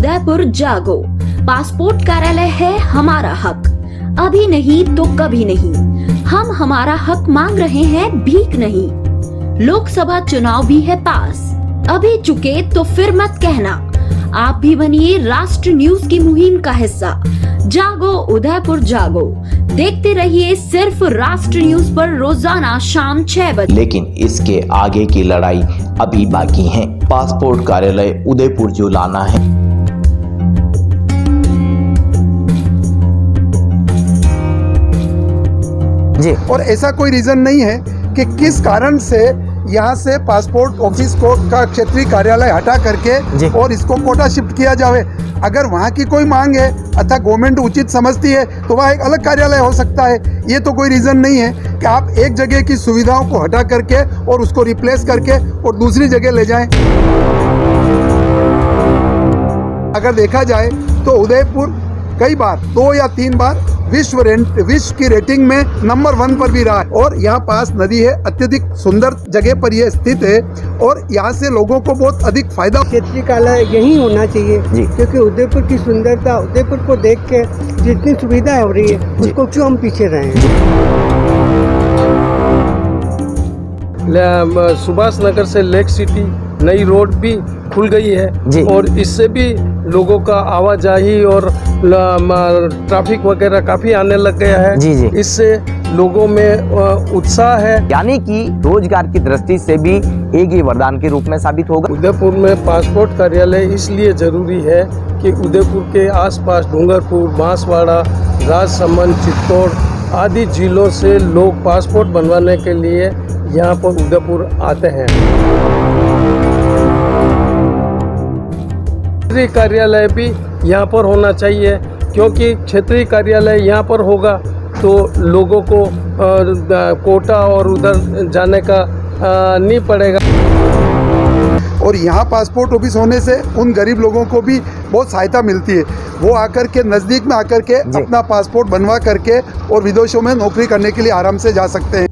उदयपुर जागो। पासपोर्ट कार्यालय है हमारा हक, अभी नहीं तो कभी नहीं। हम हमारा हक मांग रहे हैं, भीख नहीं। लोकसभा चुनाव भी है पास, अभी चुके तो फिर मत कहना। आप भी बनिए राष्ट्र न्यूज की मुहिम का हिस्सा। जागो उदयपुर जागो, देखते रहिए सिर्फ राष्ट्र न्यूज पर रोजाना शाम 6 बजे। लेकिन इसके आगे की लड़ाई अभी बाकी है। पासपोर्ट कार्यालय उदयपुर जो लाना है, जी। और ऐसा कोई रीजन नहीं है कि किस कारण से यहाँ से पासपोर्ट ऑफिस को का क्षेत्रीय कार्यालय हटा करके और इसको कोटा शिफ्ट किया जाए। अगर वहाँ की कोई मांग है अथवा गवर्नमेंट उचित समझती है तो वहाँ एक अलग कार्यालय हो सकता है। ये तो कोई रीज़न नहीं है कि आप एक जगह की सुविधाओं को हटा करके और उसको रिप्लेस करके और दूसरी जगह ले जाएं। अगर देखा जाए तो उदयपुर कई बार 2 या 3 बार विश्व की रेटिंग में नंबर 1 पर भी रहा है। और यहाँ पास नदी है, अत्यधिक सुंदर जगह पर यह स्थित है और यहाँ से लोगों को बहुत अधिक फायदा। क्षेत्रीय कार्यालय यही होना चाहिए क्योंकि उदयपुर की सुंदरता, उदयपुर को देख के जितनी सुविधा हो रही है उसको क्यों हम पीछे रहे हैं। सुभाष नगर से लेक सिटी नई रोड भी खुल गई है और इससे भी लोगों का आवाजाही और ट्रैफिक वगैरह काफी आने लग गया है। जी। इससे लोगों में उत्साह है, यानी कि रोजगार की दृष्टि से भी एक ही वरदान के रूप में साबित होगा। उदयपुर में पासपोर्ट कार्यालय इसलिए जरूरी है कि उदयपुर के आसपास डूंगरपुर, बांसवाड़ा, राजसमंद, चित्तौड़ आदि जिलों से लोग पासपोर्ट बनवाने के लिए यहाँ पर उदयपुर आते हैं। क्षेत्रीय कार्यालय भी यहाँ पर होना चाहिए क्योंकि क्षेत्रीय कार्यालय यहाँ पर होगा तो लोगों को कोटा और उधर जाने का नहीं पड़ेगा। और यहाँ पासपोर्ट ऑफिस होने से उन गरीब लोगों को भी बहुत सहायता मिलती है। वो आकर के नज़दीक में आकर के अपना पासपोर्ट बनवा करके और विदेशों में नौकरी करने के लिए आराम से जा सकते हैं।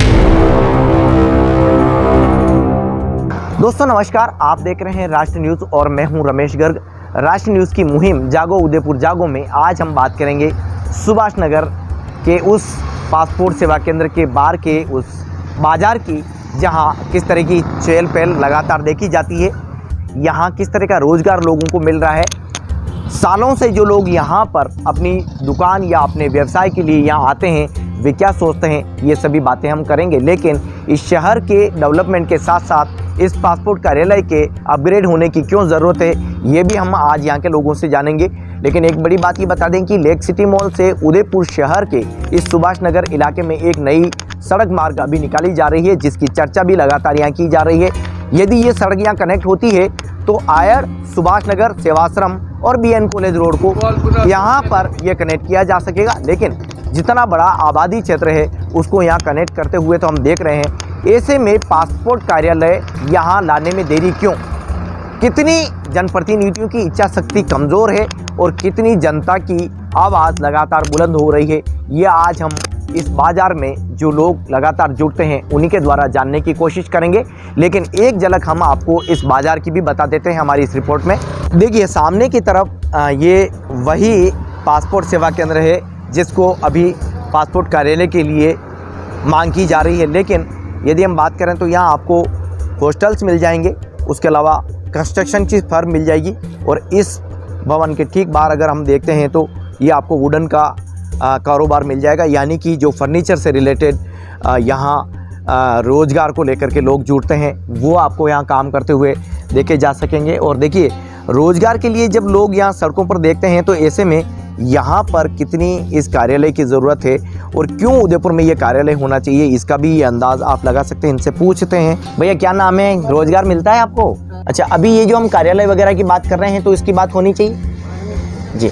दोस्तों नमस्कार, आप देख रहे हैं राष्ट्र न्यूज़ और मैं हूं रमेश गर्ग। राष्ट्र न्यूज़ की मुहिम जागो उदयपुर जागो में आज हम बात करेंगे सुभाष नगर के उस पासपोर्ट सेवा केंद्र के बाहर के उस बाज़ार की, जहां किस तरह की चहल पहल लगातार देखी जाती है। यहां किस तरह का रोज़गार लोगों को मिल रहा है। सालों से जो लोग यहां पर अपनी दुकान या अपने व्यवसाय के लिए यहां आते हैं वे क्या सोचते हैं, ये सभी बातें हम करेंगे। लेकिन इस शहर के डेवलपमेंट के साथ साथ इस पासपोर्ट कार्यालय के अपग्रेड होने की क्यों ज़रूरत है, ये भी हम आज यहाँ के लोगों से जानेंगे। लेकिन एक बड़ी बात ये बता दें कि लेक सिटी मॉल से उदयपुर शहर के इस सुभाष नगर इलाके में एक नई सड़क मार्ग अभी निकाली जा रही है, जिसकी चर्चा भी लगातार यहाँ की जा रही है। यदि ये सड़क यहाँ कनेक्ट होती है तो आयर, सुभाष नगर, सेवाश्रम और BN कॉलेज रोड को यहाँ पर यह कनेक्ट किया जा सकेगा। लेकिन जितना बड़ा आबादी क्षेत्र है उसको यहाँ कनेक्ट करते हुए तो हम देख रहे हैं, ऐसे में पासपोर्ट कार्यालय यहाँ लाने में देरी क्यों? कितनी जनप्रतिनिधियों की इच्छा शक्ति कमज़ोर है और कितनी जनता की आवाज़ लगातार बुलंद हो रही है, ये आज हम इस बाज़ार में जो लोग लगातार जुड़ते हैं उन्हीं के द्वारा जानने की कोशिश करेंगे। लेकिन एक झलक हम आपको इस बाज़ार की भी बता देते हैं हमारी इस रिपोर्ट में। देखिए सामने की तरफ ये वही पासपोर्ट सेवा केंद्र है जिसको अभी पासपोर्ट कार्यालय के लिए मांग की जा रही है। लेकिन यदि हम बात करें तो यहाँ आपको हॉस्टल्स मिल जाएंगे, उसके अलावा कंस्ट्रक्शन की फर्म मिल जाएगी। और इस भवन के ठीक बाहर अगर हम देखते हैं तो ये आपको वुडन का कारोबार मिल जाएगा, यानी कि जो फर्नीचर से रिलेटेड यहाँ रोज़गार को लेकर के लोग जुड़ते हैं वो आपको यहाँ काम करते हुए देखे जा सकेंगे। और देखिए रोज़गार के लिए जब लोग यहाँ सड़कों पर देखते हैं तो ऐसे में यहाँ पर कितनी इस कार्यालय की ज़रूरत है और क्यों उदयपुर में ये कार्यालय होना चाहिए, इसका भी ये अंदाज़ आप लगा सकते हैं। इनसे पूछते हैं, भैया क्या नाम है, रोज़गार मिलता है आपको? अच्छा, अभी ये जो हम कार्यालय वगैरह की बात कर रहे हैं तो इसकी बात होनी चाहिए जी।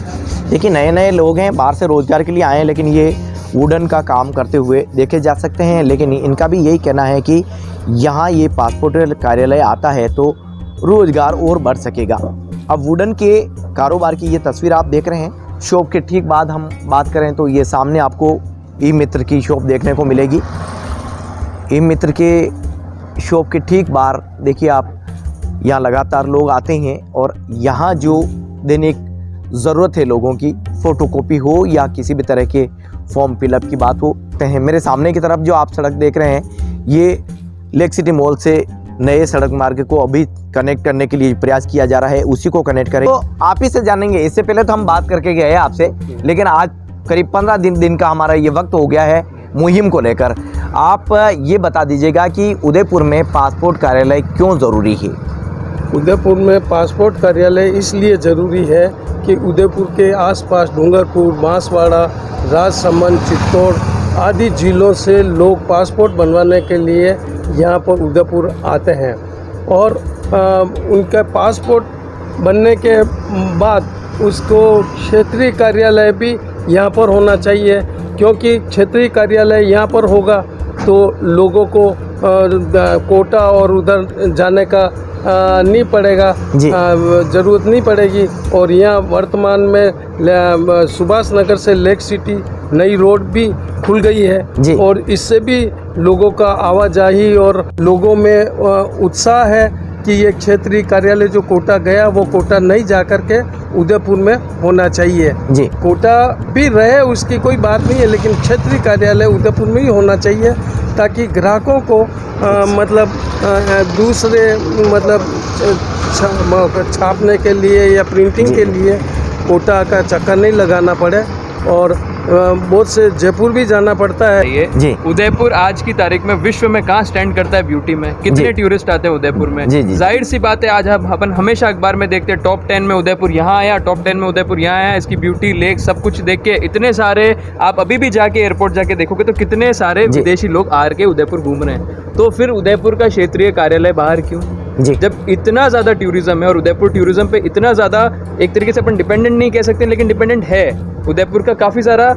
देखिए नए नए लोग हैं, बाहर से रोज़गार के लिए आए हैं, लेकिन ये वुडन का काम करते हुए देखे जा सकते हैं। लेकिन इनका भी यही कहना है कि यहाँ ये पासपोर्ट कार्यालय आता है तो रोज़गार और बढ़ सकेगा। अब वुडन के कारोबार की ये तस्वीर आप देख रहे हैं। शॉप के ठीक बाद हम बात करें तो ये सामने आपको ई मित्र की शॉप देखने को मिलेगी। ई मित्र के शॉप के ठीक बाहर देखिए आप, यहाँ लगातार लोग आते हैं और यहाँ जो दैनिक ज़रूरत है लोगों की, फ़ोटोकॉपी हो या किसी भी तरह के फॉर्म फिलअप की बात हो। मेरे सामने की तरफ जो आप सड़क देख रहे हैं, ये लेक सिटी मॉल से नए सड़क मार्ग को अभी कनेक्ट करने के लिए प्रयास किया जा रहा है, उसी को कनेक्ट करें। तो आप ही से जानेंगे, इससे पहले तो हम बात करके गए हैं आपसे, लेकिन आज करीब 15 दिन का हमारा ये वक्त हो गया है मुहिम को लेकर। आप ये बता दीजिएगा कि उदयपुर में पासपोर्ट कार्यालय क्यों ज़रूरी है? उदयपुर में पासपोर्ट कार्यालय इसलिए ज़रूरी है कि उदयपुर के आसपास डूंगरपुर, बांसवाड़ा, राजसमंद, चित्तौड़ आदि जिलों से लोग पासपोर्ट बनवाने के लिए यहाँ पर उदयपुर आते हैं और उनका पासपोर्ट बनने के बाद उसको क्षेत्रीय कार्यालय भी यहाँ पर होना चाहिए, क्योंकि क्षेत्रीय कार्यालय यहाँ पर होगा तो लोगों को कोटा और उधर जाने का नहीं पड़ेगा, ज़रूरत नहीं पड़ेगी। और यहाँ वर्तमान में सुभाष नगर से लेक सिटी नई रोड भी खुल गई है और इससे भी लोगों का आवाजाही और लोगों में उत्साह है कि ये क्षेत्रीय कार्यालय जो कोटा गया वो कोटा नहीं जा कर के उदयपुर में होना चाहिए। जी, कोटा भी रहे उसकी कोई बात नहीं है, लेकिन क्षेत्रीय कार्यालय उदयपुर में ही होना चाहिए ताकि ग्राहकों को दूसरे छापने के लिए या प्रिंटिंग के लिए कोटा का चक्कर नहीं लगाना पड़े। और बहुत से जयपुर भी जाना पड़ता है। ये जी, उदयपुर आज की तारीख में विश्व में कहाँ स्टैंड करता है ब्यूटी में, कितने टूरिस्ट आते हैं उदयपुर में। जाहिर सी बात है, आज अपन हमेशा अखबार में देखते हैं टॉप 10 में उदयपुर यहाँ आया, टॉप 10 में उदयपुर यहाँ आया, इसकी ब्यूटी लेक सब कुछ देख के इतने सारे, आप अभी भी जाके एयरपोर्ट जाके देखोगे तो कितने सारे विदेशी लोग आ के उदयपुर घूम रहे हैं। तो फिर उदयपुर का क्षेत्रीय कार्यालय बाहर क्यों? जब इतना ज़्यादा टूरिज्म है और उदयपुर टूरिज्म पे इतना ज़्यादा, एक तरीके से अपन डिपेंडेंट नहीं कह सकते लेकिन डिपेंडेंट है, उदयपुर का काफ़ी सारा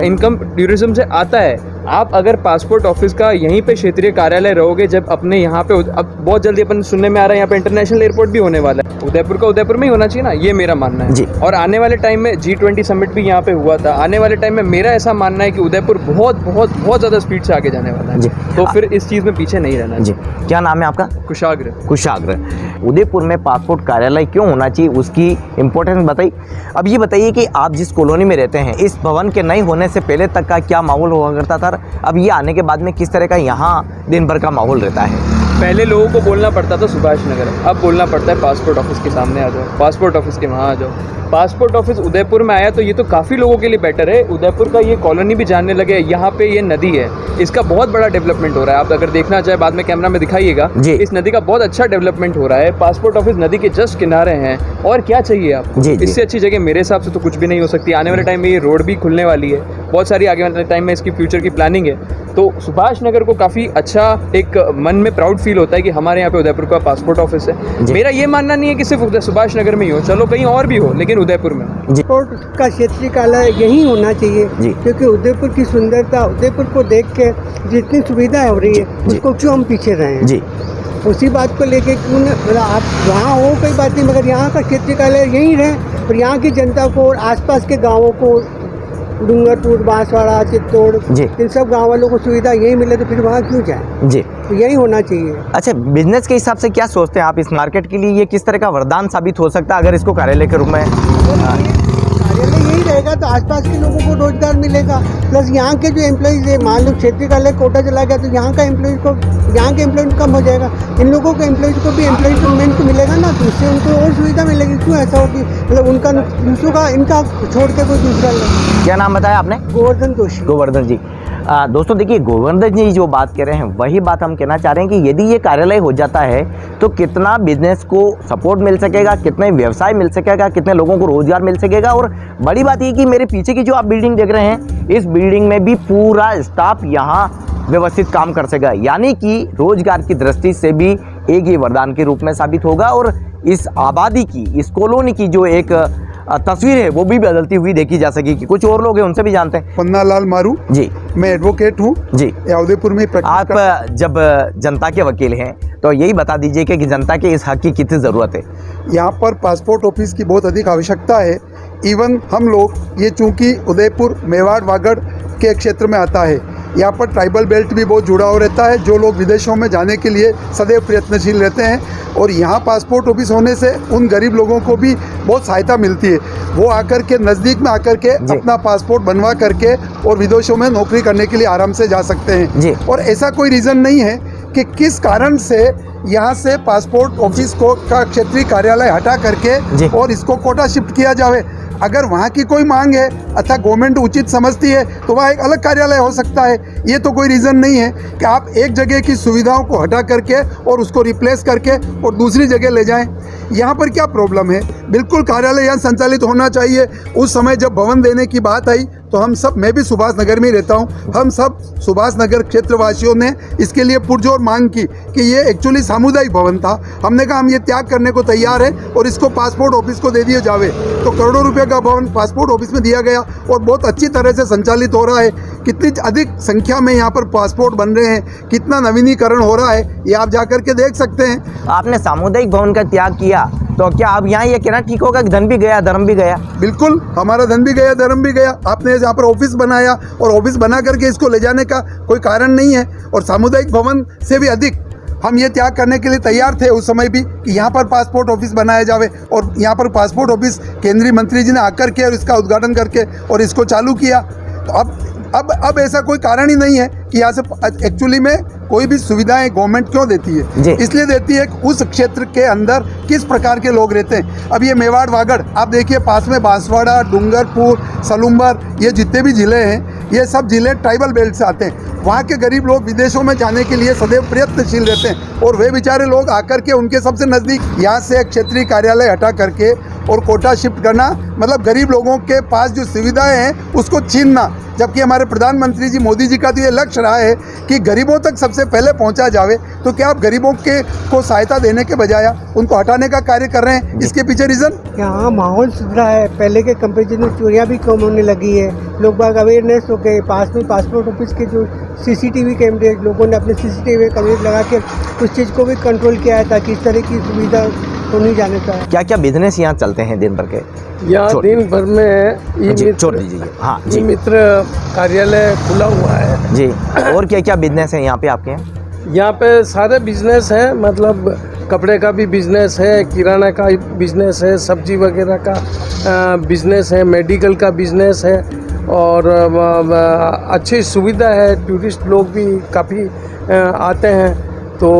इनकम टूरिज्म से आता है। आप अगर पासपोर्ट ऑफिस का यहीं पे क्षेत्रीय कार्यालय रहोगे, जब अपने यहाँ पे, अब बहुत जल्दी अपन सुनने में आ रहा है यहाँ पे इंटरनेशनल एयरपोर्ट भी होने वाला है, उदयपुर का उदयपुर में ही होना चाहिए ना, ये मेरा मानना है। और आने वाले टाइम में G20 समिट भी यहाँ पे हुआ था, आने वाले टाइम में मेरा ऐसा मानना है कि उदयपुर बहुत बहुत बहुत ज़्यादा स्पीड से आगे जाने वाला है। तो फिर इस चीज़ में पीछे नहीं रहना जी। क्या नाम है आपका? कुशाग्र। कुशाग्र। उदयपुर में पासपोर्ट कार्यालय क्यों होना चाहिए, उसकी इम्पोर्टेंस बताइए। अब ये बताइए कि आप जिस कॉलोनी में रहते हैं, इस भवन के नहीं होने से पहले तक का क्या माहौल हुआ करता था, अब ये आने के बाद में किस तरह का यहाँ दिन भर का माहौल रहता है? पहले लोगों को बोलना पड़ता था सुभाष नगर, अब बोलना पड़ता है पासपोर्ट ऑफिस के सामने आ जाओ, पासपोर्ट ऑफिस के वहाँ आ जाओ। पासपोर्ट ऑफिस उदयपुर में आया तो ये तो काफ़ी लोगों के लिए बेटर है। उदयपुर का ये कॉलोनी भी जानने लगे, यहाँ पे ये नदी है, इसका बहुत बड़ा डेवलपमेंट हो रहा है। आप अगर देखना चाहे बाद में कैमरा में दिखाइएगा, इस नदी का बहुत अच्छा डेवलपमेंट हो रहा है। पासपोर्ट ऑफिस नदी के जस्ट किनारे हैं, और क्या चाहिए आपको? इससे अच्छी जगह मेरे हिसाब से तो कुछ भी नहीं हो सकती। आने वाले टाइम में ये रोड भी खुलने वाली है, बहुत सारी आगे वाले टाइम में इसकी फ्यूचर की प्लानिंग है। तो सुभाष नगर को काफ़ी अच्छा एक मन में प्राउड फील होता है कि हमारे यहाँ पे उदयपुर का पासपोर्ट ऑफिस है। मेरा ये मानना नहीं है कि सिर्फ सुभाष नगर में ही हो, चलो कहीं और भी हो, लेकिन उदयपुर में पासपोर्ट का क्षेत्रीय कार्यालय यही होना चाहिए, क्योंकि उदयपुर की सुंदरता, उदयपुर को देख के जितनी सुविधा हो रही है उसको क्यों हम पीछे रहे हैं। उसी बात को लेके क्यों आप वहाँ हो कोई बात नहीं, मगर यहाँ का क्षेत्रीय कार्यालय यहीं रहे और यहाँ की जनता को और आसपास के गाँवों को, डूंगरपुर, बांसवाड़ा, चित्तौड़, इन सब गाँव वालों को सुविधा यही मिले तो फिर वहाँ क्यों जाए जी, तो यही होना चाहिए। अच्छा, बिजनेस के हिसाब से क्या सोचते हैं आप, इस मार्केट के लिए ये किस तरह का वरदान साबित हो सकता है अगर इसको कार्यालय के रूप में? कार्यालय यही रहेगा तो आसपास के लोगों को रोजगार मिलेगा, प्लस यहाँ के जो एम्प्लॉइज है, मान लो क्षेत्रीय कार्यालय कोटा चला गया तो यहाँ का एम्प्लॉइज को, यहाँ के एम्प्लॉयमेंट कम हो जाएगा, इन लोगों को एम्प्लॉइज को भी एम्प्लॉयमेंट मिलेगा ना, तो इससे उनको और सुविधा मिलेगी। क्यों ऐसा होगी, मतलब उनका दूसरों का, इनका छोड़ के कोई दूसरा ले। क्या नाम बताया आपने? गोवर्धन जोशी। गोवर्धन जी। दोस्तों देखिए, गोवर्धन जी जो बात कह रहे हैं वही बात हम कहना चाह रहे हैं कि यदि ये कार्यालय हो जाता है तो कितना बिजनेस को सपोर्ट मिल सकेगा, कितने व्यवसाय मिल सकेगा, कितने लोगों को रोजगार मिल सकेगा। और बड़ी बात ये कि मेरे पीछे की जो आप बिल्डिंग देख रहे हैं, इस बिल्डिंग में भी पूरा स्टाफ यहाँ व्यवस्थित काम कर सकेगा, यानी कि रोजगार की दृष्टि से भी एक ये वरदान के रूप में साबित होगा और इस आबादी की, इस कॉलोनी की जो एक तस्वीर है वो भी बदलती हुई देखी जा सकेगी। कुछ और लोग हैं, उनसे भी जानते हैं। पन्नालाल मारू जी, मैं एडवोकेट हूँ जी, उदयपुर में। आप जब जनता के वकील हैं तो यही बता दीजिए कि जनता के इस हक की कितनी ज़रूरत है? यहाँ पर पासपोर्ट ऑफिस की बहुत अधिक आवश्यकता है। इवन हम लोग ये, चूँकि उदयपुर मेवाड़ वागड़ के क्षेत्र में आता है, यहाँ पर ट्राइबल बेल्ट भी बहुत जुड़ा हो रहता है, जो लोग विदेशों में जाने के लिए सदैव प्रयत्नशील रहते हैं। और यहाँ पासपोर्ट ऑफिस होने से उन गरीब लोगों को भी बहुत सहायता मिलती है। वो आकर के नज़दीक में आकर के अपना पासपोर्ट बनवा करके और विदेशों में नौकरी करने के लिए आराम से जा सकते हैं। और ऐसा कोई रीज़न नहीं है कि किस कारण से यहाँ से पासपोर्ट ऑफिस को का क्षेत्रीय कार्यालय हटा करके और इसको कोटा शिफ्ट किया जाए। अगर वहाँ की कोई मांग है अथवा गवर्नमेंट उचित समझती है तो वहाँ एक अलग कार्यालय हो सकता है। ये तो कोई रीज़न नहीं है कि आप एक जगह की सुविधाओं को हटा करके और उसको रिप्लेस करके और दूसरी जगह ले जाएं। यहाँ पर क्या प्रॉब्लम है? बिल्कुल कार्यालय यहाँ संचालित होना चाहिए। उस समय जब भवन देने की बात आई तो हम सब, मैं भी सुभाष नगर में ही रहता हूँ, हम सब सुभाष नगर क्षेत्रवासियों ने इसके लिए पुरजोर मांग की कि ये एक्चुअली सामुदायिक भवन था। हमने कहा हम ये त्याग करने को तैयार हैं और इसको पासपोर्ट ऑफिस को दे दिया जावे। तो करोड़ों रुपए का भवन पासपोर्ट ऑफिस में दिया गया और बहुत अच्छी तरह से संचालित हो रहा है। कितनी अधिक संख्या में यहाँ पर पासपोर्ट बन रहे हैं, कितना नवीनीकरण हो रहा है, ये आप जा कर के देख सकते हैं। आपने सामुदायिक भवन का त्याग किया तो क्या अब यहाँ ये कहना ठीक होगा कि धन भी गया धर्म भी गया? बिल्कुल, हमारा धन भी गया धर्म भी गया। आपने यहाँ पर ऑफिस बनाया और ऑफिस बना करके इसको ले जाने का कोई कारण नहीं है। और सामुदायिक भवन से भी अधिक हम ये त्याग करने के लिए तैयार थे उस समय भी कि यहाँ पर पासपोर्ट ऑफिस बनाया जावे। और यहाँ पर पासपोर्ट ऑफिस केंद्रीय मंत्री जी ने आकर के और इसका उद्घाटन करके और इसको चालू किया। तो अब ऐसा कोई कारण ही नहीं है कि यहाँ से एक्चुअली में कोई भी सुविधाएं गवर्नमेंट क्यों देती है? इसलिए देती है कि उस क्षेत्र के अंदर किस प्रकार के लोग रहते हैं। अब ये मेवाड़ वागड़ आप देखिए, पास में बांसवाड़ा, डूंगरपुर, सलूम्बर, ये जितने भी ज़िले हैं ये सब ज़िले ट्राइबल बेल्ट से आते हैं। वहाँ के गरीब लोग विदेशों में जाने के लिए सदैव प्रयत्नशील रहते हैं और वे बेचारे लोग आकर के उनके सबसे नज़दीक यहाँ से एक क्षेत्रीय कार्यालय हटा करके और कोटा शिफ्ट करना, मतलब गरीब लोगों के पास जो सुविधाएं हैं उसको छीनना। जबकि हमारे प्रधानमंत्री जी मोदी जी का तो ये लक्ष्य रहा है कि गरीबों तक सबसे पहले पहुंचा जावे। तो क्या आप गरीबों को सहायता देने के बजाय उनको हटाने का कार्य कर रहे हैं? इसके पीछे रीज़न यहाँ माहौल सुधरा है, पहले के कंपेरिजन में चोरियाँ भी कम होने लगी है, लोग बाग अवेयरनेस हो गए। पास में पासपोर्ट ऑफिस के जो CCTV कैमरे, लोगों ने अपने CCTV कैमरे लगा के उस चीज़ को भी कंट्रोल किया है ताकि इस तरह की सुविधा तो नहीं जाने का। क्या क्या बिजनेस यहाँ चलते हैं दिन भर के? यहाँ दिन भर में छोड़ दीजिए। हाँ जी, मित्र कार्यालय खुला हुआ है जी। और क्या क्या बिजनेस है यहाँ पे आपके? यहाँ पे सारे बिजनेस हैं, मतलब कपड़े का भी बिजनेस है, किराना का बिजनेस है, सब्जी वगैरह का बिजनेस है, मेडिकल का बिजनेस है और अच्छी सुविधा है। टूरिस्ट लोग भी काफ़ी आते हैं। तो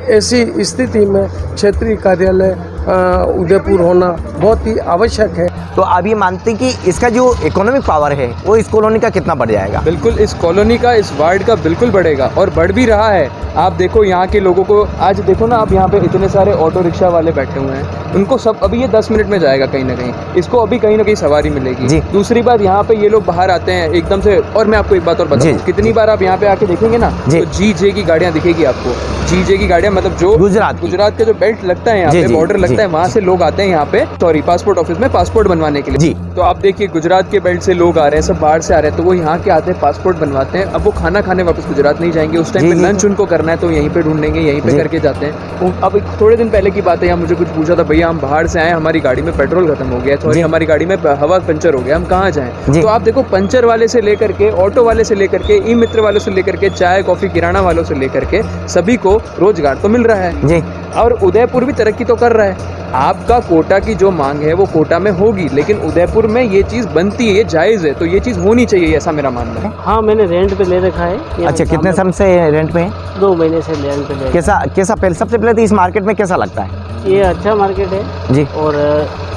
ऐसी स्थिति में क्षेत्रीय कार्यालय उदयपुर होना बहुत ही आवश्यक है। तो आप ये मानते हैं कि इसका जो इकोनॉमिक पावर है वो इस कॉलोनी का कितना बढ़ जाएगा? बिल्कुल, इस कॉलोनी का, इस वार्ड का बिल्कुल बढ़ेगा और बढ़ भी रहा है। आप देखो यहाँ के लोगों को, आज देखो ना आप, यहाँ पे इतने सारे ऑटो रिक्शा वाले बैठे हुए हैं, उनको सब अभी ये 10 मिनट में जाएगा कहीं ना कहीं, इसको अभी कहीं ना कहीं सवारी मिलेगी। दूसरी बात, यहाँ पे ये लोग बाहर आते हैं एकदम से। और मैं आपको एक बात और बताऊँ, कितनी बार आप यहाँ पे आके देखेंगे ना तो GJ की गाड़ियाँ दिखेगी आपको। GJ की गाड़ियाँ, मतलब जो गुजरात का जो बेल्ट लगता है यहाँ पे, बॉर्डर लगता है, वहाँ से लोग आते हैं यहाँ पे, सॉरी, पासपोर्ट ऑफिस में पासपोर्ट बनवाने के लिए। तो आप देखिए गुजरात के बेल्ट से लोग आ रहे हैं, सब बाहर से आ रहे हैं, तो वो यहाँ के आते हैं, पासपोर्ट बनवाते हैं। अब वो खाना खाने वापस गुजरात नहीं जाएंगे, उस टाइम पे लंच उनको करना है तो यहीं पे ढूंढेंगे, यहीं पे करके जाते हैं। अब थोड़े दिन पहले की बात है, यहाँ मुझे कुछ पूछा था, भैया हम बाहर से आए, हमारी गाड़ी में पेट्रोल खत्म हो गया, सॉरी हमारी गाड़ी में हवा पंचर हो गया, हम कहाँ जाएं? तो आप देखो, पंचर वाले से लेकर के, ऑटो वाले से लेकर के, ई मित्र वालों से लेकर के, चाय कॉफी किराना वालों से लेकर के सभी को रोजगार तो मिल रहा है जी। और उदयपुर भी तरक्की तो कर रहा है। आपका कोटा की जो मांग है वो कोटा में होगी, लेकिन उदयपुर में ये चीज़ बनती है, ये जायज़ है, तो ये चीज़ होनी चाहिए, ऐसा मेरा मानना है। हाँ, मैंने रेंट पे ले रखा है। अच्छा, कितने समय से रेंट पे है? 2 महीने से रेंट पे ले। कैसा पहले, सबसे पहले तो इस मार्केट में कैसा लगता है? ये अच्छा मार्केट है जी। और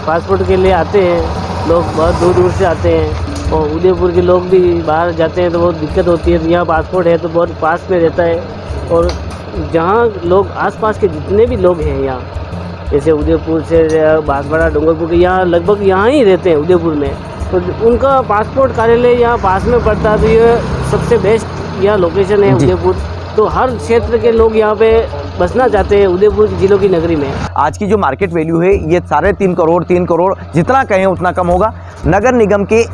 पासपोर्ट के लिए आते हैं लोग, बहुत दूर दूर से आते हैं, और उदयपुर के लोग भी बाहर जाते हैं तो बहुत दिक्कत होती है। यहाँ पासपोर्ट है तो बहुत पास में रहता है, और जहाँ लोग आसपास के जितने भी लोग हैं यहाँ, जैसे उदयपुर से बांसवाड़ा, डूंगरपुर के, यहाँ लगभग यहाँ ही रहते हैं उदयपुर में, तो उनका पासपोर्ट कार्यालय यहाँ पास में पड़ता है। तो ये सबसे बेस्ट यहाँ लोकेशन है उदयपुर। तो हर क्षेत्र के लोग यहाँ पे बसना चाहते हैं उदयपुर जिलों की नगरी में। आज की जो मार्केट वैल्यू है ये 3.5 करोड़, जितना कहें उतना कम होगा। नगर निगम के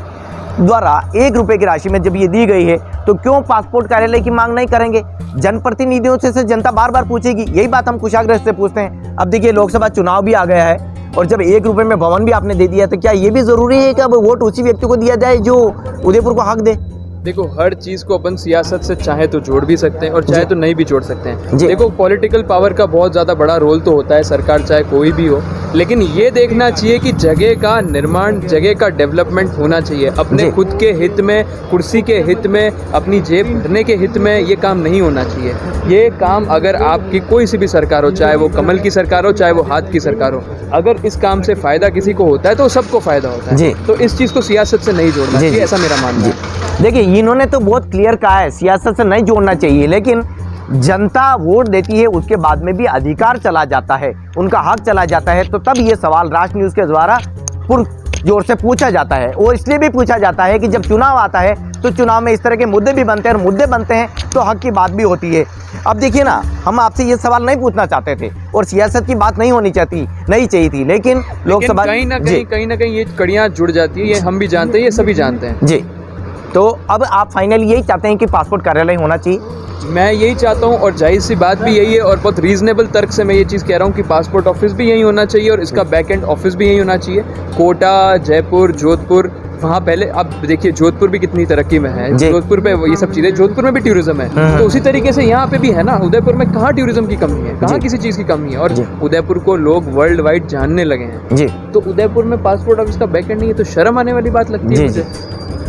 द्वारा 1 रुपये की राशि में जब ये दी गई है तो क्यों पासपोर्ट कार्यालय की मांग नहीं करेंगे? जनप्रतिनिधियों से जनता बार बार पूछेगी, यही बात हम कुशाग्र से पूछते हैं। अब देखिए लोकसभा चुनाव भी आ गया है और जब 1 रुपये में भवन भी आपने दे दिया, तो क्या ये भी ज़रूरी है कि अब वोट उसी व्यक्ति को दिया जाए जो उदयपुर को हक दे? देखो, हर चीज़ को अपन सियासत से चाहे तो जोड़ भी सकते हैं और चाहे तो नहीं भी जोड़ सकते हैं। देखो, पॉलिटिकल पावर का बहुत ज़्यादा बड़ा रोल तो होता है, सरकार चाहे कोई भी हो, लेकिन ये देखना चाहिए कि जगह का निर्माण, जगह का डेवलपमेंट होना चाहिए। अपने खुद के हित में, कुर्सी के हित में, अपनी जेब भरने के हित में ये काम नहीं होना चाहिए। ये काम अगर आपकी कोई सी भी सरकार हो, चाहे वो कमल की सरकार हो, चाहे वो हाथ की सरकार हो, अगर इस काम से फ़ायदा किसी को होता है तो सबको फ़ायदा होता है। तो इस चीज़ को सियासत से नहीं जोड़ना चाहिए, ऐसा मेरा मानना है। देखिए, इन्होंने तो बहुत क्लियर कहा है सियासत से नहीं जोड़ना चाहिए, लेकिन जनता वोट देती है, उसके बाद में भी अधिकार चला जाता है, उनका हक चला जाता है। तो तब ये सवाल राष्ट्र न्यूज़ के द्वारा पुरजोर से पूछा जाता है, और इसलिए भी पूछा जाता है कि जब चुनाव आता है तो चुनाव में इस तरह के मुद्दे भी बनते हैं, और मुद्दे बनते हैं तो हक की बात भी होती है। अब देखिए ना, हम आपसे ये सवाल नहीं पूछना चाहते थे और सियासत की बात नहीं होनी नहीं चाहिए थी, लेकिन लोकसभा कहीं ना कहीं ये कड़ियाँ जुड़ जाती है, ये हम भी जानते हैं, ये सभी जानते हैं जी। तो अब आप फाइनली यही चाहते हैं कि पासपोर्ट कार्यालय होना चाहिए? मैं यही चाहता हूँ, और जाहिर सी बात भी यही है, और बहुत रीजनेबल तर्क से मैं ये चीज़ कह रहा हूँ कि पासपोर्ट ऑफिस भी यही होना चाहिए और इसका बैक एंड ऑफिस भी यही होना चाहिए। कोटा, जयपुर, जोधपुर, वहाँ पहले अब देखिए जोधपुर भी कितनी तरक्की में है, जोधपुर पे ये सब चीज़ें, जोधपुर में भी टूरिज्म है, तो उसी तरीके से यहाँ पे भी है ना। उदयपुर में कहाँ टूरिज्म की कमी है, कहाँ किसी चीज़ की कमी है, और उदयपुर को लोग वर्ल्ड वाइड जानने लगे हैं जी। तो उदयपुर में पासपोर्ट ऑफिस का बैक एंड नहीं है तो शर्म आने वाली बात लगती है मुझे।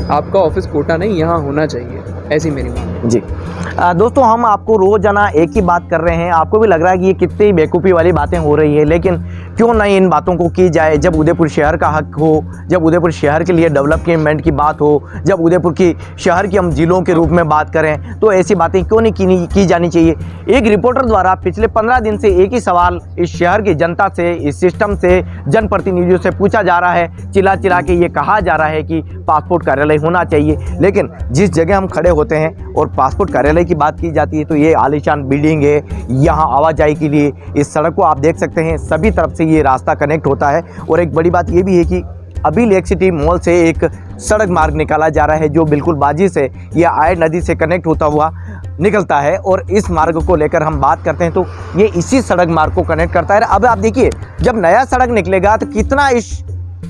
आपका ऑफिस कोटा नहीं, यहाँ होना चाहिए, ऐसी मेरी मांग जी। दोस्तों, हम आपको रोजाना एक ही बात कर रहे हैं, आपको भी लग रहा है कि ये कितनी बेवकूफ़ी वाली बातें हो रही है, लेकिन क्यों नहीं इन बातों को की जाए। जब उदयपुर शहर का हक हो, जब उदयपुर शहर के लिए डेवलपमेंट की बात हो, जब उदयपुर की शहर की हम जिलों के रूप में बात करें, तो ऐसी बातें क्यों नहीं की जानी चाहिए। एक रिपोर्टर द्वारा पिछले 15 दिन से एक ही सवाल इस शहर की जनता से, इस सिस्टम से, जनप्रतिनिधियों से पूछा जा रहा है, चिल्ला चिल्ला के ये कहा जा रहा है कि पासपोर्ट कार्यालय होना चाहिए, लेकिन जिस जगह हम खड़े होते हैं और पासपोर्ट कार्यालय की बात की जाती है तो ये आलीशान बिल्डिंग है, यहाँ आवाजाही के लिए इस सड़क को आप देख सकते हैं, सभी तरफ से ये रास्ता कनेक्ट होता है। और एक बड़ी बात ये भी है कि अभी लेक सिटी मॉल से एक सड़क मार्ग निकाला जा रहा है जो बिल्कुल बाजी से या आय नदी से कनेक्ट होता हुआ निकलता है, और इस मार्ग को लेकर हम बात करते हैं तो ये इसी सड़क मार्ग को कनेक्ट करता है। अब आप देखिए, जब नया सड़क निकलेगा तो कितना इस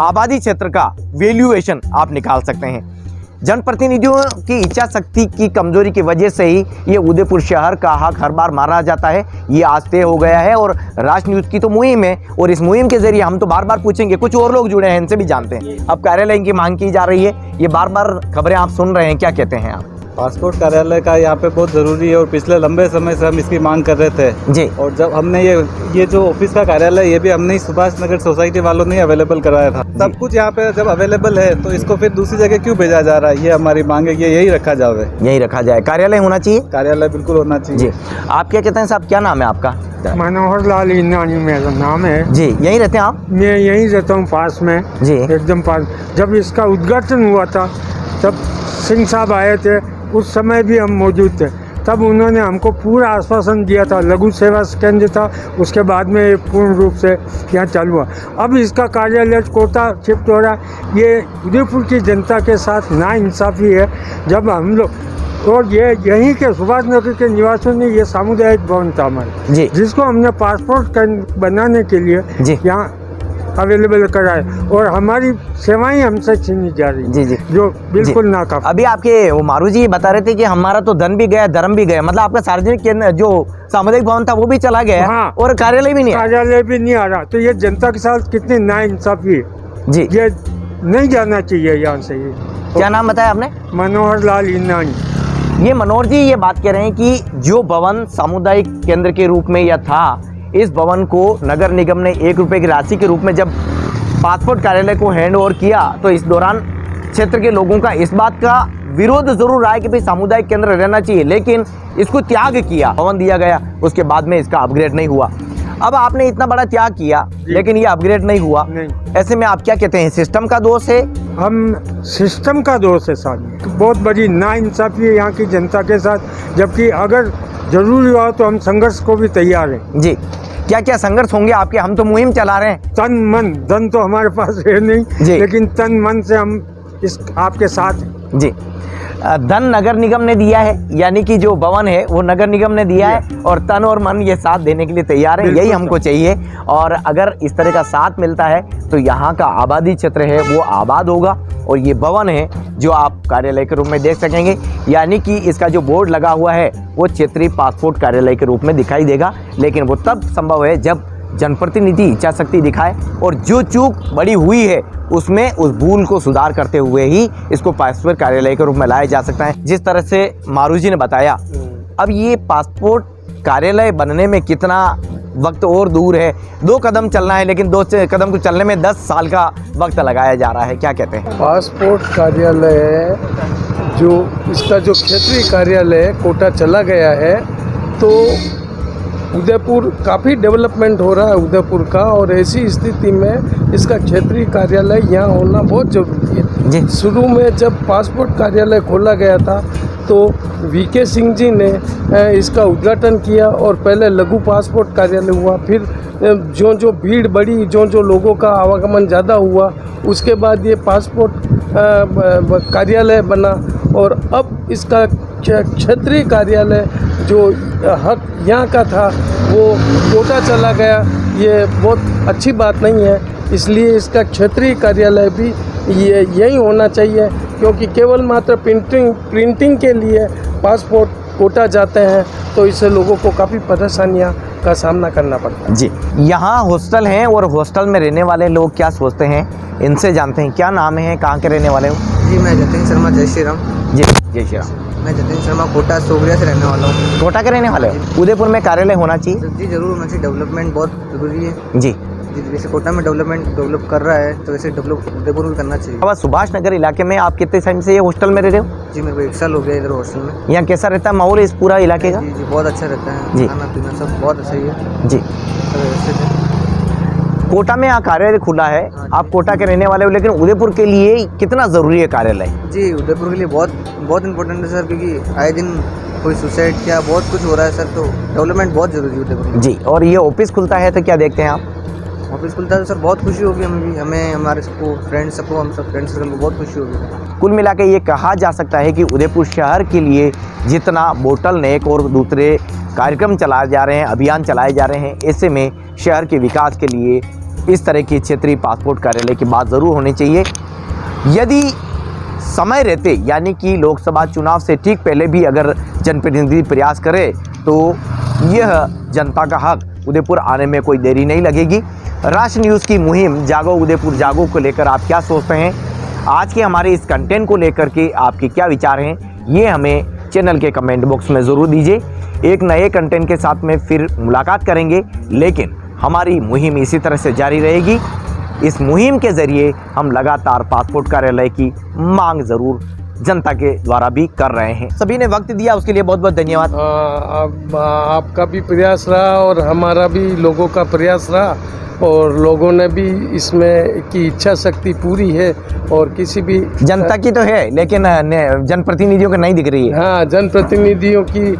आबादी क्षेत्र का वैल्यूएशन आप निकाल सकते हैं। जनप्रतिनिधियों की इच्छा शक्ति की कमजोरी की वजह से ही ये उदयपुर शहर का हक हर बार मारा जाता है, ये आज तय हो गया है। और राष्ट्र न्यूज़ की तो मुहिम है, और इस मुहिम के जरिए हम तो बार बार पूछेंगे, कुछ और लोग जुड़े हैं, इनसे भी जानते हैं। अब कार्यालय की मांग की जा रही है, ये बार बार खबरें आप सुन रहे हैं, क्या कहते हैं आप? पासपोर्ट कार्यालय का यहाँ पे बहुत ज़रूरी है, और पिछले लंबे समय से हम इसकी मांग कर रहे थे जी। और जब हमने ये जो ऑफिस का कार्यालय, ये भी हमने ही सुभाष नगर सोसाइटी वालों ने अवेलेबल कराया था। सब कुछ यहाँ पे जब अवेलेबल है तो इसको फिर दूसरी जगह क्यों भेजा जा रहा है, ये हमारी मांग है, ये यही रखा जाए, यही रखा जाए। कार्यालय होना चाहिए, कार्यालय बिल्कुल होना चाहिए जी। आप क्या कहते हैं साहब, क्या नाम है आपका? मनोहर लाल इंदानी मेरा नाम है जी। यहीं रहते हैं आप? मैं यहीं रहता हूँ, पास में जी, एकदम पास। जब इसका उद्घाटन हुआ था तब सिंह साहब आए थे, उस समय भी हम मौजूद थे। तब उन्होंने हमको पूरा आश्वासन दिया था, लघु सेवा केंद्र था, उसके बाद में पूर्ण रूप से यहाँ चालू हुआ। अब इसका कार्यालय कोटा शिफ्ट हो रहा है, ये उदयपुर की जनता के साथ नाइंसाफ़ी है। जब हम लोग, और ये यहीं के सुभाष नगर के निवासियों ने ये सामुदायिक भवन था हमारे जी, जिसको हमने पासपोर्ट बनाने के लिए यहाँ अवेलेबल कराए, और हमारी सेवाएं हमसे छीनी जा रही जी जी, जो बिल्कुल नाकाफी। अभी आपके वो मारू जी बता रहे थे कि हमारा तो धन भी गया, धर्म भी गया, मतलब आपका सार्वजनिक केंद्र जो सामुदायिक भवन था वो भी चला गया। हाँ, और कार्यालय भी नहीं, कार्यालय भी नहीं आ रहा। तो ये जनता के साथ कितनी नाइंसाफी है जी, ये नहीं जाना चाहिए यहाँ से। ये क्या नाम बताया आपने? मनोहर लाल इंदानी। ये मनोहर जी ये बात कह रहे हैं कि जो भवन सामुदायिक केंद्र के रूप में या था, इस भवन को नगर निगम ने 1 रुपये की राशि के रूप में जब पासपोर्ट कार्यालय को हैंड ओवर किया तो इस दौरान क्षेत्र के लोगों का इस बात का विरोध जरूर रहा है कि भाई सामुदायिक केंद्र रहना चाहिए, लेकिन इसको त्याग किया, भवन दिया गया, उसके बाद में इसका अपग्रेड नहीं हुआ। अब आपने इतना बड़ा त्याग किया लेकिन ये अपग्रेड नहीं हुआ, ऐसे में आप क्या कहते हैं, सिस्टम का दोष है? हम सिस्टम का दोष है साहब, तो बहुत बड़ी नाइंसाफी है यहाँ की जनता के साथ। जबकि अगर जरूरी हो तो हम संघर्ष को भी तैयार हैं जी। क्या क्या संघर्ष होंगे आपके? हम तो मुहिम चला रहे हैं, तन मन धन तो हमारे पास है नहीं, लेकिन तन मन से हम इस आपके साथ हैं जी। धन नगर निगम ने दिया है, यानी कि जो भवन है वो नगर निगम ने दिया है और तन और मन ये साथ देने के लिए तैयार है, यही हमको चाहिए। और अगर इस तरह का साथ मिलता है तो यहाँ का आबादी क्षेत्र है वो आबाद होगा। और ये भवन है जो आप कार्यालय के रूप में देख सकेंगे, यानी कि इसका जो बोर्ड लगा हुआ है वो क्षेत्रीय पासपोर्ट कार्यालय के रूप में दिखाई देगा, लेकिन वो तब संभव है जब जनप्रतिनिधि इच्छा शक्ति दिखाए और जो चूक बड़ी हुई है उसमें उस भूल को सुधार करते हुए ही इसको पासपोर्ट कार्यालय के रूप में लाया जा सकता है। जिस तरह से मारू जी ने बताया, अब ये पासपोर्ट कार्यालय बनने में कितना वक्त और दूर है, 2 कदम चलना है, लेकिन 2 कदम को चलने में 10 साल का वक्त लगाया जा रहा है, क्या कहते हैं? पासपोर्ट कार्यालय जो इसका जो क्षेत्रीय कार्यालय है कोटा चला गया है, तो उदयपुर काफ़ी डेवलपमेंट हो रहा है उदयपुर का, और ऐसी स्थिति में इसका क्षेत्रीय कार्यालय यहाँ होना बहुत ज़रूरी है जी। शुरू में जब पासपोर्ट कार्यालय खोला गया था तो वीके सिंह जी ने इसका उद्घाटन किया और पहले लघु पासपोर्ट कार्यालय हुआ, फिर जो भीड़ बढ़ी, जो लोगों का आवागमन ज़्यादा हुआ, उसके बाद ये पासपोर्ट कार्यालय बना और अब इसका क्षेत्रीय कार्यालय जो हक यहाँ का था वो कोटा चला गया। ये बहुत अच्छी बात नहीं है, इसलिए इसका क्षेत्रीय कार्यालय भी ये यही होना चाहिए, क्योंकि केवल मात्र प्रिंटिंग के लिए पासपोर्ट कोटा जाते हैं तो इससे लोगों को काफ़ी परेशानियाँ का सामना करना पड़ता है। जी, यहाँ हॉस्टल हैं और हॉस्टल में रहने वाले लोग क्या सोचते हैं, इनसे जानते हैं। क्या नाम है, कहाँ के रहने वाले हो? जी मैं जतिन शर्मा, जय श्री राम। जी जय श्री राम। मैं जतिन शर्मा कोटा सोगरिया से रहने वाला हूँ। कोटा के रहने वाले हो? उदयपुर में कार्यालय होना चाहिए? जी जरूर होना चाहिए, डेवलपमेंट बहुत ज़रूरी है। जी, जैसे कोटा में डेवलप कर रहा है तो वैसे डेवलप उदयपुर भी करना चाहिए। अब सुभाष नगर इलाके में आप कितने टाइम से ये हॉस्टल में रह रहे हो? जी मेरे को 1 साल हो गया इधर हॉस्टल में। यहाँ कैसा रहता है माहौल इस पूरा इलाके का? जी बहुत अच्छा रहता है, जी। खाना पीना सब बहुत अच्छा ही है जी। सब व्यवस्थित है। कोटा में यहाँ कार्यालय खुला है, आप कोटा के रहने वाले हो, लेकिन उदयपुर के लिए कितना ज़रूरी है कार्यालय? जी उदयपुर के लिए बहुत इम्पोर्टेंट है सर, क्योंकि आए दिन कोई सुसाइड क्या बहुत कुछ हो रहा है सर, तो डेवलपमेंट बहुत ज़रूरी है उदयपुर में। जी, और ये ऑफिस खुलता है तो क्या देखते हैं आप? ऑफिस खुलता है तो सर बहुत खुशी होगी हमें हमारे सबको, फ्रेंड्स सबको, हम सब फ्रेंड्स सर्कल को बहुत खुशी होगी। कुल मिला के ये कहा जा सकता है कि उदयपुर शहर के लिए जितना बोतल नेक और दूसरे कार्यक्रम चलाए जा रहे हैं, अभियान चलाए जा रहे हैं, ऐसे में शहर के विकास के लिए इस तरह की क्षेत्रीय पासपोर्ट कार्यालय की बात ज़रूर होनी चाहिए। यदि समय रहते, यानी कि लोकसभा चुनाव से ठीक पहले भी अगर जनप्रतिनिधि प्रयास करे तो यह जनता का हक उदयपुर आने में कोई देरी नहीं लगेगी। राष्ट्र न्यूज़ की मुहिम जागो उदयपुर जागो को लेकर आप क्या सोचते हैं? आज के हमारे इस कंटेंट को लेकर के आपके क्या विचार हैं, ये हमें चैनल के कमेंट बॉक्स में ज़रूर दीजिए। एक नए कंटेंट के साथ में फिर मुलाकात करेंगे, लेकिन हमारी मुहिम इसी तरह से जारी रहेगी। इस मुहिम के ज़रिए हम लगातार पासपोर्ट कार्यालय की मांग ज़रूर जनता के द्वारा भी कर रहे हैं। सभी ने वक्त दिया, उसके लिए बहुत बहुत धन्यवाद। आपका भी प्रयास रहा और हमारा भी लोगों का प्रयास रहा, और लोगों ने भी इसमें की इच्छा शक्ति पूरी है, और किसी भी जनता की तो है लेकिन जनप्रतिनिधियों को नहीं दिख रही है। हाँ, जनप्रतिनिधियों की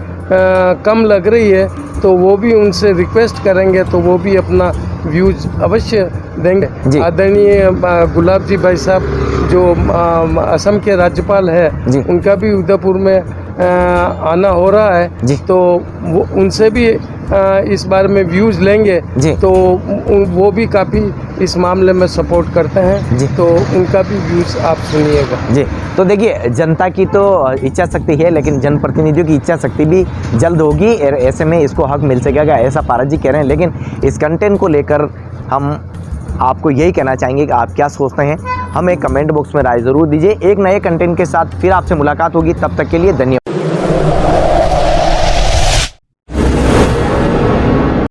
कम लग रही है, तो वो भी उनसे रिक्वेस्ट करेंगे तो वो भी अपना व्यूज अवश्य देंगे। आदरणीय गुलाब जी भाई साहब जो असम के राज्यपाल है, उनका भी उदयपुर में आना हो रहा है, तो वो उनसे भी इस बारे में व्यूज़ लेंगे, तो वो भी काफ़ी इस मामले में सपोर्ट करते हैं, तो उनका भी व्यूज़ आप सुनिएगा। जी, तो देखिए जनता की तो इच्छा शक्ति है, लेकिन जनप्रतिनिधियों की इच्छा शक्ति भी जल्द होगी, ऐसे में इसको हक मिल सकेगा, ऐसा पारस जी कह रहे हैं। लेकिन इस कंटेंट को लेकर हम आपको यही कहना चाहेंगे कि आप क्या सोचते हैं, हमें कमेंट बॉक्स में राय ज़रूर दीजिए। एक नए कंटेंट के साथ फिर आपसे मुलाकात होगी, तब तक के लिए धन्यवाद।